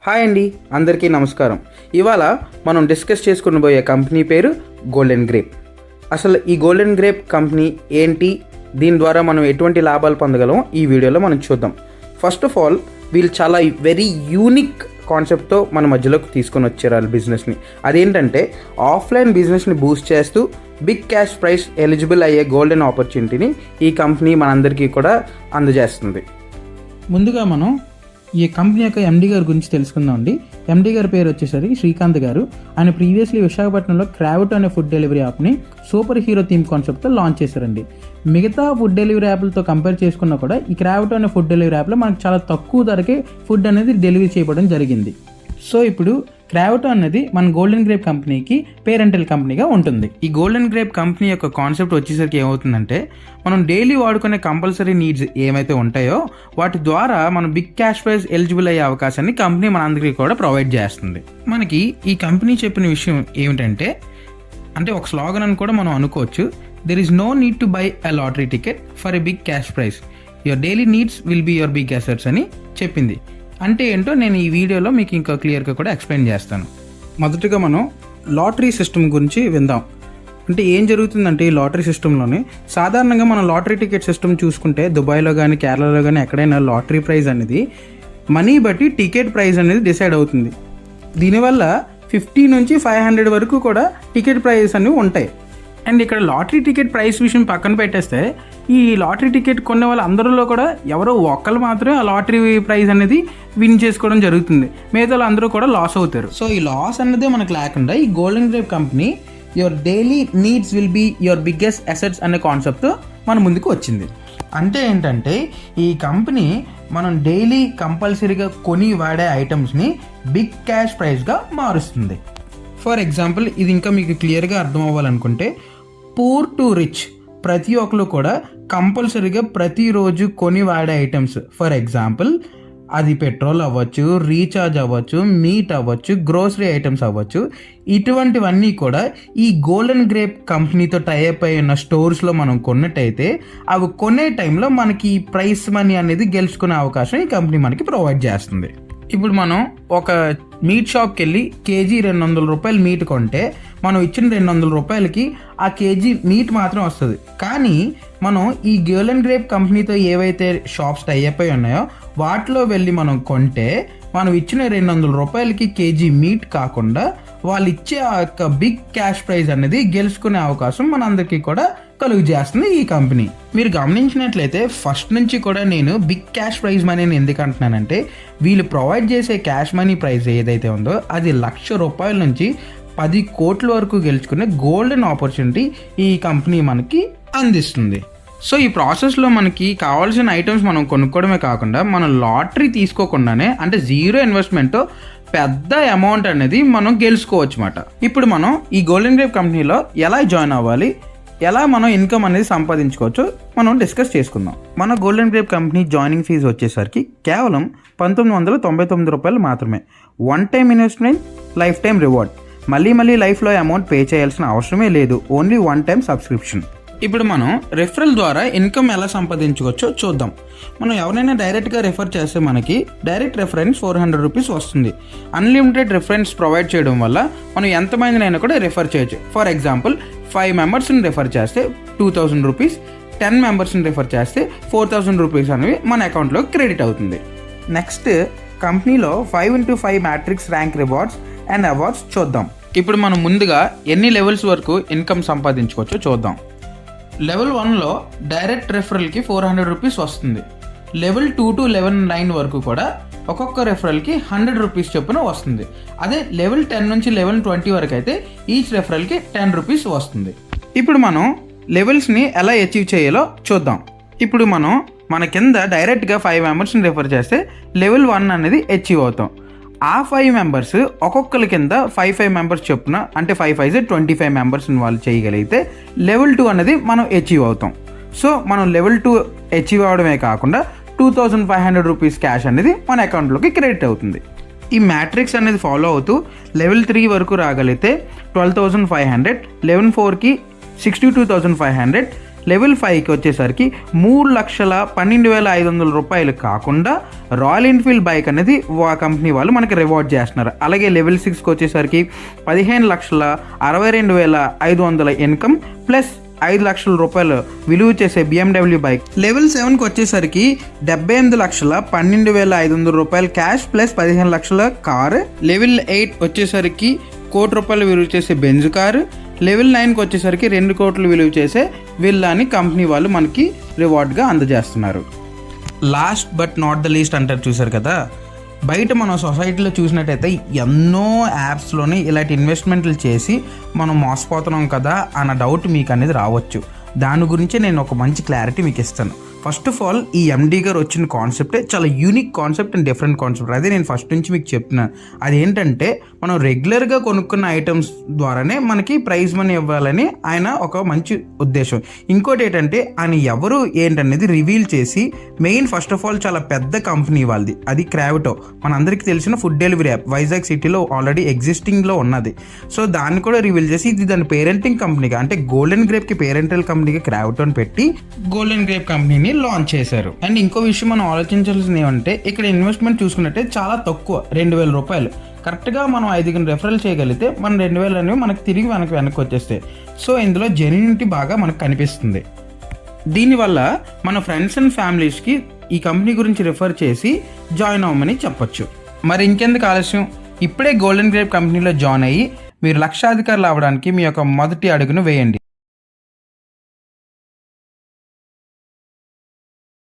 Hi అండి, అందరికీ నమస్కారం. ఇవాళ మనం డిస్కస్ చేసుకునబోయే కంపెనీ పేరు గోల్డెన్ గ్రేప్. అసలు ఈ గోల్డెన్ గ్రేప్ కంపెనీ ఏంటి, దీని ద్వారా మనం ఎటువంటి లాభాలు పొందగలం ఈ వీడియోలో మనం చూద్దాం. ఫస్ట్ ఆఫ్ ఆల్ వీళ్ళు చాలా వెరీ యూనిక్ కాన్సెప్ట్తో మన మధ్యలోకి తీసుకొని వచ్చారు వాళ్ళ బిజినెస్ని. అదేంటంటే ఆఫ్లైన్ బిజినెస్ని బూస్ట్ చేస్తూ బిగ్ క్యాష్ ప్రైస్ ఎలిజిబుల్ అయ్యే గోల్డెన్ ఆపర్చునిటీని ఈ కంపెనీ మనందరికీ కూడా అందజేస్తుంది. ముందుగా మనం ఈ కంపెనీ యొక్క ఎండీ గారి గురించి తెలుసుకుందాం అండి. ఎండీ గారి పేరు వచ్చేసరికి శ్రీకాంత్ గారు. ఆయన ప్రీవియస్లీ విశాఖపట్నంలో క్రావిటో అనే ఫుడ్ డెలివరీ యాప్ని సూపర్ హీరో థీమ్ కాన్సెప్ట్తో లాంచ్ చేశారండి. మిగతా ఫుడ్ డెలివరీ యాప్లతో కంపేర్ చేసుకున్నా కూడా ఈ క్రావిటో అనే ఫుడ్ డెలివరీ యాప్లో మనకు చాలా తక్కువ ధరకే ఫుడ్ అనేది డెలివరీ చేయడం జరిగింది. సో ఇప్పుడు క్రావిటో అనేది మన గోల్డెన్ గ్రేప్ కంపెనీకి పేరెంటల్ కంపెనీగా ఉంటుంది. ఈ గోల్డెన్ గ్రేప్ కంపెనీ యొక్క కాన్సెప్ట్ వచ్చేసరికి ఏమవుతుందంటే, మనం డైలీ వాడుకునే కంపల్సరీ నీడ్స్ ఏమైతే ఉంటాయో వాటి ద్వారా మనం బిగ్ క్యాష్ ప్రైజ్ ఎలిజిబుల్ అయ్యే అవకాశాన్ని కంపెనీ మనందరికీ కూడా ప్రొవైడ్ చేస్తుంది. మనకి ఈ కంపెనీ చెప్పిన విషయం ఏమిటంటే, అంటే ఒక స్లోగన్ అని కూడా మనం అనుకోవచ్చు, there is no need to buy a lottery ticket for a big cash prize, your daily needs will be your big assets అని చెప్పింది. అంటే ఏంటో నేను ఈ వీడియోలో మీకు ఇంకా క్లియర్గా కూడా ఎక్స్ప్లెయిన్ చేస్తాను. మొదటగా మనం లాటరీ సిస్టమ్ గురించి విందాం. అంటే ఏం జరుగుతుందంటే ఈ లాటరీ సిస్టంలోనే సాధారణంగా మనం లాటరీ టికెట్ సిస్టమ్ చూసుకుంటే దుబాయ్లో కానీ కేరళలో కానీ ఎక్కడైనా లాటరీ ప్రైజ్ అనేది మనీ బట్టి టికెట్ ప్రైజ్ అనేది డిసైడ్ అవుతుంది. దీనివల్ల 50 నుంచి 500 వరకు కూడా టికెట్ ప్రైజెస్ అనేవి ఉంటాయి. అండ్ ఇక్కడ లాటరీ టికెట్ ప్రైస్ విషయం పక్కన పెట్టేస్తే ఈ లాటరీ టికెట్ కొనే వాళ్ళ అందరిలో కూడా ఎవరో ఒక్కరు మాత్రమే ఆ లాటరీ ప్రైజ్ అనేది విన్ చేసుకోవడం జరుగుతుంది. మిగతా అందరూ కూడా లాస్ అవుతారు. సో ఈ లాస్ అనేది మనకు లేకుండా ఈ golden grape company your daily needs will be your biggest assets అనే కాన్సెప్ట్ మన ముందుకు వచ్చింది. అంటే ఏంటంటే ఈ కంపెనీ మనం డైలీ కంపల్సరీగా కొని వాడే ఐటమ్స్ని బిగ్ క్యాష్ ప్రైజ్గా మారుస్తుంది. ఫర్ ఎగ్జాంపుల్, ఇది ఇంకా మీకు క్లియర్గా అర్థం అవ్వాలనుకుంటే, పూర్ టు రిచ్ ప్రతి ఒక్కరు కూడా కంపల్సరీగా ప్రతిరోజు కొని వాడే ఐటమ్స్, ఫర్ ఎగ్జాంపుల్ అది పెట్రోల్ అవ్వచ్చు, రీఛార్జ్ అవ్వచ్చు, మీట్ అవ్వచ్చు, గ్రోసరీ ఐటమ్స్ అవ్వచ్చు, ఇటువంటివన్నీ కూడా ఈ గోల్డెన్ గ్రేప్ కంపెనీతో టైఅప్ అయి ఉన్న స్టోర్స్లో మనం కొన్నట్టయితే అవి కొనే టైంలో మనకి ఈ ప్రైస్ మనీ అనేది గెలుచుకునే అవకాశం ఈ కంపెనీ మనకి ప్రొవైడ్ చేస్తుంది. ఇప్పుడు మనం ఒక మీట్ షాప్కి వెళ్ళి కేజీ 200 రూపాయలు మీట్ కొంటే మనం ఇచ్చిన 200 రూపాయలకి ఆ కేజీ మీట్ మాత్రం వస్తుంది. కానీ మనం ఈ గోల్డెన్ గ్రేప్ కంపెనీతో ఏవైతే షాప్స్ టైఅప్ అయి ఉన్నాయో వాటిలో వెళ్ళి మనం కొంటే మనం ఇచ్చిన 200 రూపాయలకి కేజీ మీట్ కాకుండా వాళ్ళు ఇచ్చే ఆ యొక్క బిగ్ క్యాష్ ప్రైజ్ అనేది గెలుచుకునే అవకాశం మనందరికీ కూడా కలుగు చేస్తుంది ఈ కంపెనీ. మీరు గమనించినట్లయితే ఫస్ట్ నుంచి కూడా నేను బిగ్ క్యాష్ ప్రైజ్ మనీని ఎందుకు అంటున్నానంటే, వీళ్ళు ప్రొవైడ్ చేసే క్యాష్ మనీ ప్రైజ్ ఏదైతే ఉందో అది 1,00,000 రూపాయల నుంచి 10 కోట్ల వరకు గెలుచుకునే గోల్డెన్ ఆపర్చునిటీ ఈ కంపెనీ మనకి అందిస్తుంది. సో ఈ ప్రాసెస్లో మనకి కావాల్సిన ఐటమ్స్ మనం కొనుక్కోవడమే కాకుండా మనం లాటరీ తీసుకోకుండానే, అంటే జీరో ఇన్వెస్ట్మెంట్తో పెద్ద అమౌంట్ అనేది మనం గెలుచుకోవచ్చు అన్నమాట. ఇప్పుడు మనం ఈ గోల్డెన్ గ్రేప్ కంపెనీలో ఎలా జాయిన్ అవ్వాలి, ఎలా మనం ఇన్కమ్ అనేది సంపాదించుకోవచ్చు మనం డిస్కస్ చేసుకుందాం. మన golden grape company joining fee వచ్చేసరికి కేవలం 1999 రూపాయలు మాత్రమే. One time investment, lifetime reward. మళ్ళీ లైఫ్లో అమౌంట్ పే చేయాల్సిన అవసరమే లేదు. Only one time subscription. ఇప్పుడు మనం రెఫరల్ ద్వారా ఇన్కమ్ ఎలా సంపాదించుకోవచ్చో చూద్దాం. మనం ఎవరైనా డైరెక్ట్గా రెఫర్ చేస్తే మనకి డైరెక్ట్ రెఫరెన్స్ 400 రూపీస్ వస్తుంది. అన్లిమిటెడ్ రెఫరెన్స్ ప్రొవైడ్ చేయడం వల్ల మనం ఎంతమందినైనా కూడా రెఫర్ చేయొచ్చు. ఫర్ ఎగ్జాంపుల్ 5 మెంబర్స్ని రెఫర్ చేస్తే 2000 రూపీస్, 10 మెంబర్స్ని రెఫర్ చేస్తే 4000 రూపీస్ అనేవి మన అకౌంట్లో క్రెడిట్ అవుతుంది. నెక్స్ట్, కంపెనీలో 5x5 matrix rank rewards and awards చూద్దాం. ఇప్పుడు మనం ముందుగా ఎన్ని లెవెల్స్ వరకు ఇన్కమ్ సంపాదించుకోవచ్చో చూద్దాం. లెవెల్ 1లో డైరెక్ట్ రెఫరల్కి 400 రూపీస్ వస్తుంది. లెవెల్ 2 to లెవెల్ 9 వరకు కూడా ఒక్కొక్క రెఫరల్కి 100 రూపీస్ చొప్పున వస్తుంది. అదే లెవెల్ 10 నుంచి లెవెల్ 20 వరకు అయితే ఈచ్ రెఫరల్కి 10 రూపీస్ వస్తుంది. ఇప్పుడు మనం లెవెల్స్ని ఎలా అచీవ్ చేయాలో చూద్దాం. ఇప్పుడు మనం మన కింద డైరెక్ట్గా 5 మెంబర్స్ని రెఫర్ చేస్తే లెవెల్ 1 అనేది అచీవ్ అవుతాం. ఆ 5 మెంబర్స్ ఒక్కొక్కరి కింద 5 మెంబర్స్ చొప్పున, అంటే 5 5 25 మెంబర్స్ని వాళ్ళు చేయగలిగితే లెవెల్ 2 అనేది మనం అచీవ్ అవుతాం. సో మనం లెవెల్ 2 అచీవ్ అవడమే కాకుండా 2500 రూపీస్ క్యాష్ అనేది మన అకౌంట్లోకి క్రెడిట్ అవుతుంది. ఈ మ్యాట్రిక్స్ అనేది ఫాలో అవుతూ లెవెల్ 3 వరకు రాగలిగితే 12,500, లెవెల్ 4కి 62,500, లెవెల్ 5కి వచ్చేసరికి 3,12,500 రూపాయలు కాకుండా రాయల్ ఎన్ఫీల్డ్ బైక్ అనేది ఆ కంపెనీ వాళ్ళు మనకి రివార్డ్ చేస్తున్నారు. అలాగే లెవెల్ 6కి వచ్చేసరికి 15,62,500 ఇన్కమ్ ప్లస్ 5 లక్షల రూపాయలు విలువ చేసే BMW బైక్. లెవెల్ 7కి వచ్చేసరికి 78,12,500 రూపాయలు క్యాష్ ప్లస్ 15 లక్షల కారు. లెవెల్ 8 వచ్చేసరికి 1 కోటి రూపాయలు విలువ చేసే బెంజ్ కారు. లెవెల్ 9కి వచ్చేసరికి 2 కోట్లు విలువ చేసే విల్లాని కంపెనీ వాళ్ళు మనకి రివార్డ్గా అందజేస్తున్నారు. Last but not the least అంటారు చూసారు కదా, బయట మనం సొసైటీలో చూసినట్టయితే ఎన్నో యాప్స్లోని ఇలాంటి ఇన్వెస్ట్మెంట్లు చేసి మనం మోసపోతున్నాం కదా అన్న డౌట్ మీకు అనేది రావచ్చు. దాని గురించి నేను ఒక మంచి క్లారిటీ మీకు ఇస్తాను. ఫస్ట్ ఆఫ్ ఆల్ ఈ ఎండి గారు వచ్చిన కాన్సెప్టే చాలా unique concept and different concept. అదే నేను ఫస్ట్ నుంచి మీకు చెప్తున్నాను. అదేంటంటే మనం రెగ్యులర్గా కొనుక్కున్న ఐటమ్స్ ద్వారానే మనకి ప్రైజ్ మనీ ఇవ్వాలని ఆయన ఒక మంచి ఉద్దేశం. ఇంకోటి ఏంటంటే ఆయన ఎవరు ఏంటనేది రివీల్ చేసి మెయిన్ ఫస్ట్ ఆఫ్ ఆల్ చాలా పెద్ద కంపెనీ వాళ్ళది, అది క్రావిటో, మనందరికీ తెలిసిన ఫుడ్ డెలివరీ యాప్ వైజాగ్ సిటీలో ఆల్రెడీ ఎగ్జిస్టింగ్లో ఉన్నది. సో దాన్ని కూడా రివీల్ చేసి ఇది దాని పేరెంటింగ్ కంపెనీగా అంటే గోల్డెన్ గ్రేప్కి పేరెంటల్ కంపెనీగా క్రావిటోని పెట్టి గోల్డెన్ గ్రేప్ కంపెనీని లాంచ్ చేశారు. అండ్ ఇంకో విషయం మనం ఆలోచించాల్సింది ఏమంటే ఇక్కడ ఇన్వెస్ట్మెంట్ చూసుకున్నట్టే చాలా తక్కువ, 2,000 రూపాయలు. కరెక్ట్గా మనం 5 రెఫరల్ చేయగలిగితే మన 2,000 అనేవి మనకు తిరిగి వెనక్కి వచ్చేస్తాయి. సో ఇందులో జెన్యూనిటీ బాగా మనకు కనిపిస్తుంది. దీనివల్ల మన ఫ్రెండ్స్ అండ్ ఫ్యామిలీస్కి ఈ కంపెనీ గురించి రిఫర్ చేసి జాయిన్ అవ్వమని చెప్పొచ్చు. మరి ఇంకెందుకు ఆలస్యం, ఇప్పుడే గోల్డెన్ గ్రేప్ కంపెనీలో జాయిన్ అయ్యి మీరు లక్షాధికారులు అవ్వడానికి మీ యొక్క మొదటి అడుగును వేయండి.